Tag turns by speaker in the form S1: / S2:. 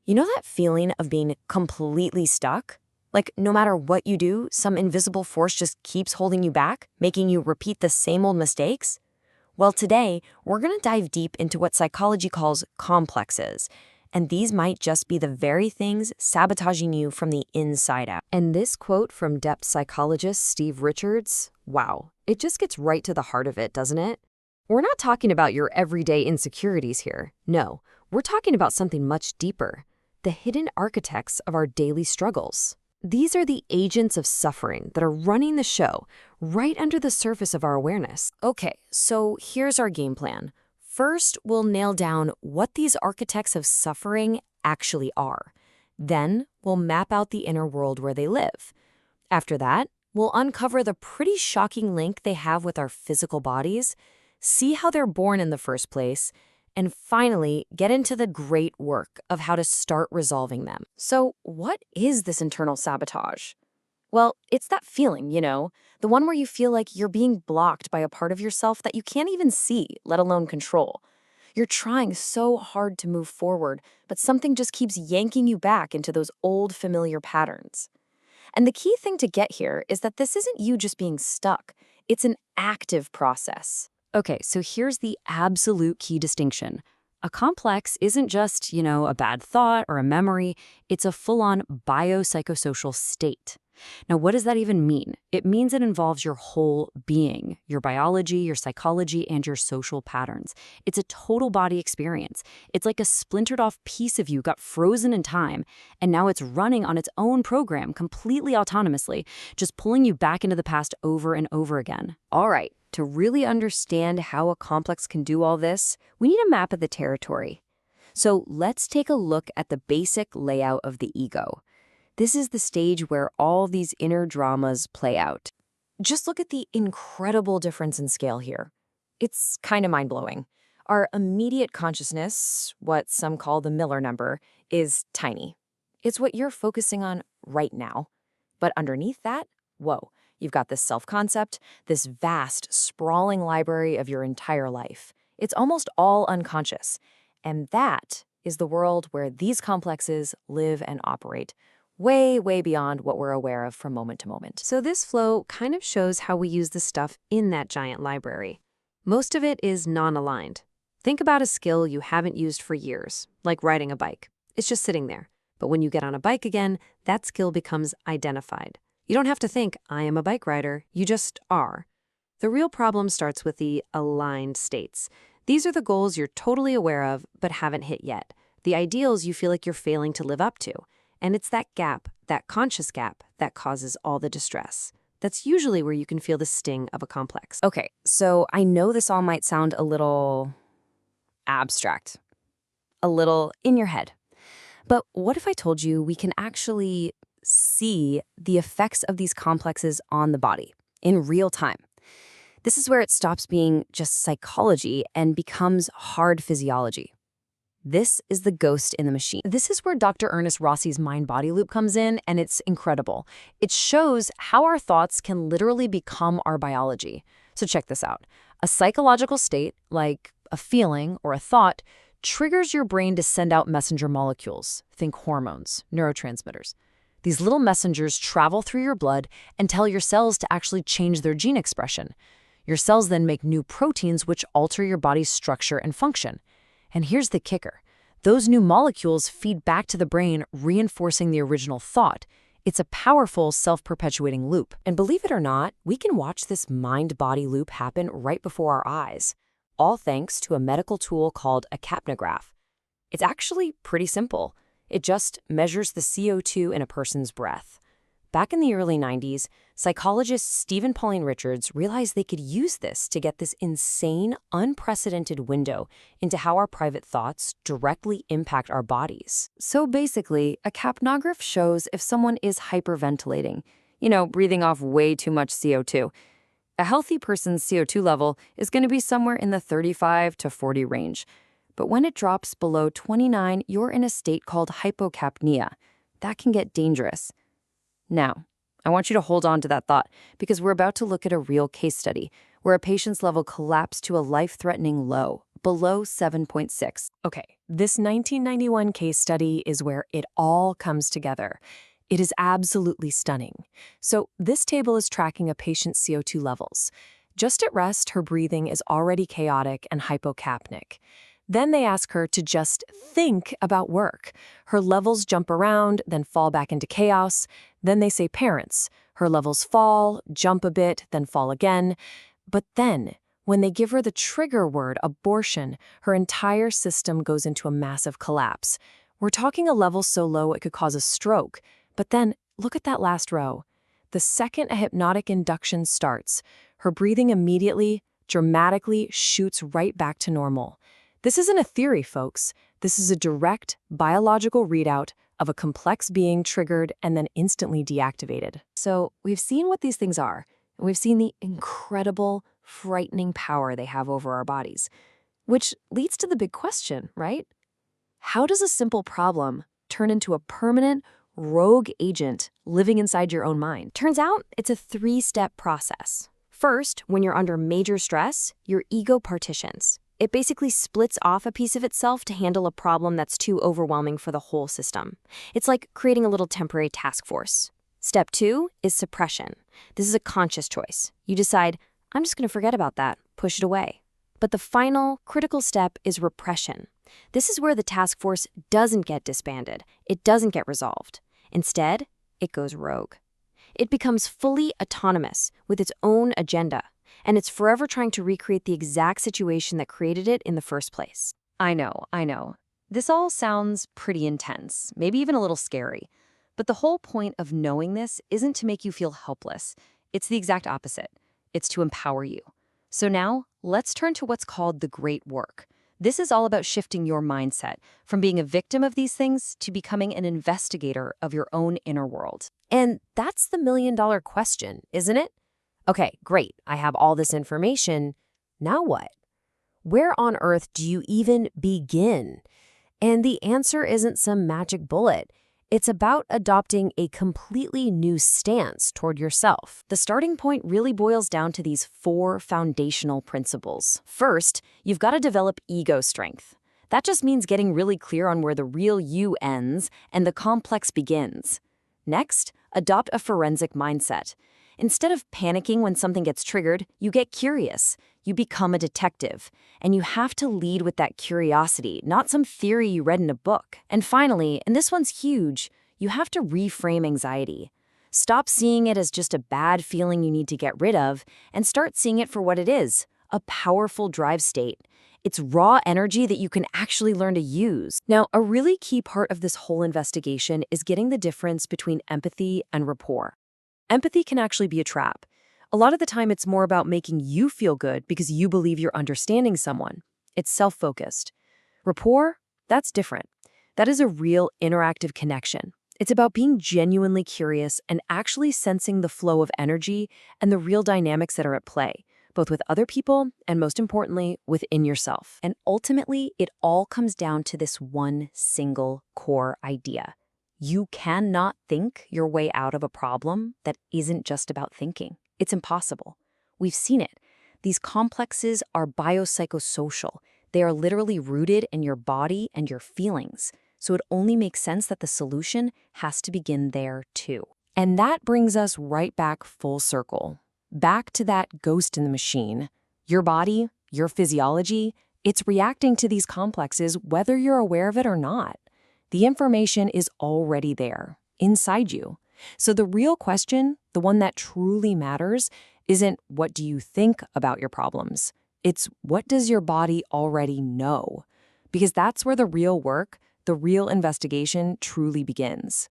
S1: You know that feeling of being completely stuck? Like no matter what you do, some invisible force just keeps holding you back, making you repeat the same old mistakes? Well, today, we're going to dive deep into what psychology calls complexes. And these might just be the very things sabotaging you from the inside out. And this quote from depth psychologist Steve Richards, wow, it just gets right to the heart of it, doesn't it? We're not talking about your everyday insecurities here. No, we're talking about something much deeper. The hidden architects of our daily struggles. These are the agents of suffering that are running the show right under the surface of our awareness. Okay, so here's our game plan. First, we'll nail down what these architects of suffering actually are. Then, we'll map out the inner world where they live. After that, we'll uncover the pretty shocking link they have with our physical bodies, see how they're born in the first place, and finally, get into the great work of how to start resolving them. So, what is this internal sabotage? Well, it's that feeling, the one where you feel like you're being blocked by a part of yourself that you can't even see, let alone control. You're trying so hard to move forward, but something just keeps yanking you back into those old familiar patterns. And the key thing to get here is that this isn't you just being stuck. It's an active process. Okay, so here's the absolute key distinction. A complex isn't just, a bad thought or a memory. It's a full-on biopsychosocial state. Now, what does that even mean? It means it involves your whole being, your biology, your psychology, and your social patterns. It's a total body experience. It's like a splintered-off piece of you got frozen in time, and now it's running on its own program completely autonomously, just pulling you back into the past over and over again. All right. To really understand how a complex can do all this, we need a map of the territory. So let's take a look at the basic layout of the ego. This is the stage where all these inner dramas play out. Just look at the incredible difference in scale here. It's kind of mind-blowing. Our immediate consciousness, what some call the Miller number, is tiny. It's what you're focusing on right now. But underneath that, whoa. You've got this self-concept, this vast, sprawling library of your entire life. It's almost all unconscious. And that is the world where these complexes live and operate, way, way beyond what we're aware of from moment to moment. So this flow kind of shows how we use the stuff in that giant library. Most of it is non-aligned. Think about a skill you haven't used for years, like riding a bike. It's just sitting there. But when you get on a bike again, that skill becomes identified. You don't have to think, I am a bike rider. You just are. The real problem starts with the aligned states. These are the goals you're totally aware of, but haven't hit yet. The ideals you feel like you're failing to live up to. And it's that gap, that conscious gap, that causes all the distress. That's usually where you can feel the sting of a complex. Okay, so I know this all might sound a little abstract, a little in your head. But what if I told you we can actually see the effects of these complexes on the body in real time? This is where it stops being just psychology and becomes hard physiology. This is the ghost in the machine. This is where Dr. Ernest Rossi's mind-body loop comes in, and it's incredible. It shows how our thoughts can literally become our biology. So check this out. A psychological state, like a feeling or a thought, triggers your brain to send out messenger molecules. Think hormones, neurotransmitters. These little messengers travel through your blood and tell your cells to actually change their gene expression. Your cells then make new proteins which alter your body's structure and function. And here's the kicker. Those new molecules feed back to the brain, reinforcing the original thought. It's a powerful, self-perpetuating loop. And believe it or not, we can watch this mind-body loop happen right before our eyes, all thanks to a medical tool called a capnograph. It's actually pretty simple. It just measures the CO2 in a person's breath. Back in the early 90s, psychologist Stephen Pauline Richards realized they could use this to get this insane, unprecedented window into how our private thoughts directly impact our bodies. So basically, a capnograph shows if someone is hyperventilating, breathing off way too much CO2. A healthy person's CO2 level is going to be somewhere in the 35 to 40 range. But when it drops below 29, you're in a state called hypocapnia. That can get dangerous. Now, I want you to hold on to that thought because we're about to look at a real case study where a patient's level collapsed to a life-threatening low
S2: below 7.6.
S3: Okay, this 1991 case study is where it all comes together. It is absolutely stunning. So this table is tracking a patient's CO2 levels. Just at rest, her breathing is already chaotic and hypocapnic. Then they ask her to just think about work. Her levels jump around, then fall back into chaos. Then they say parents. Her levels fall, jump a bit, then fall again. But then, when they give her the trigger word, abortion, her entire system goes into a massive collapse. We're talking a level so low it could cause a stroke. But then, look at that last row. The second a hypnotic induction starts, her breathing immediately, dramatically shoots right back to normal. This isn't a theory, folks. This is a direct biological readout of a complex being triggered and then instantly deactivated.
S2: So we've seen what these things are, and we've seen the incredible, frightening power they have over our bodies. Which leads to the big question, right? How does a simple problem turn into a permanent, rogue agent living inside your own mind?
S1: Turns out it's a 3-step process. First, when you're under major stress, your ego partitions. It basically splits off a piece of itself to handle a problem that's too overwhelming for the whole system. It's like creating a little temporary task force. Step 2 is suppression. This is a conscious choice. You decide, I'm just going to forget about that, push it away. But the final, critical step is repression. This is where the task force doesn't get disbanded. It doesn't get resolved. Instead, it goes rogue. It becomes fully autonomous with its own agenda. And it's forever trying to recreate the exact situation that created it in the first place.
S2: I know. This all sounds pretty intense, maybe even a little scary. But the whole point of knowing this isn't to make you feel helpless. It's the exact opposite. It's to empower you. So now, let's turn to what's called the great work. This is all about shifting your mindset from being a victim of these things to becoming an investigator of your own inner world.
S1: And that's the million-dollar question, isn't it? Okay, great, I have all this information. Now what? Where on earth do you even begin? And the answer isn't some magic bullet. It's about adopting a completely new stance toward yourself. The starting point really boils down to these 4 foundational principles. First, you've got to develop ego strength. That just means getting really clear on where the real you ends and the complex begins. Next, adopt a forensic mindset. Instead of panicking when something gets triggered, you get curious. You become a detective. And you have to lead with that curiosity, not some theory you read in a book. And finally, and this one's huge, you have to reframe anxiety. Stop seeing it as just a bad feeling you need to get rid of, and start seeing it for what it is, a powerful drive state. It's raw energy that you can actually learn to use. Now, a really key part of this whole investigation is getting the difference between empathy and rapport. Empathy can actually be a trap. A lot of the time, it's more about making you feel good because you believe you're understanding someone. It's self-focused. Rapport, that's different. That is a real interactive connection. It's about being genuinely curious and actually sensing the flow of energy and the real dynamics that are at play, both with other people and, most importantly, within yourself. And ultimately, it all comes down to this one single core idea. You cannot think your way out of a problem that isn't just about thinking. It's impossible. We've seen it. These complexes are biopsychosocial. They are literally rooted in your body and your feelings. So it only makes sense that the solution has to begin there too. And that brings us right back full circle. Back to that ghost in the machine. Your body, your physiology, it's reacting to these complexes whether you're aware of it or not. The information is already there, inside you. So the real question, the one that truly matters, isn't what do you think about your problems? It's what does your body already know? Because that's where the real work, the real investigation truly begins.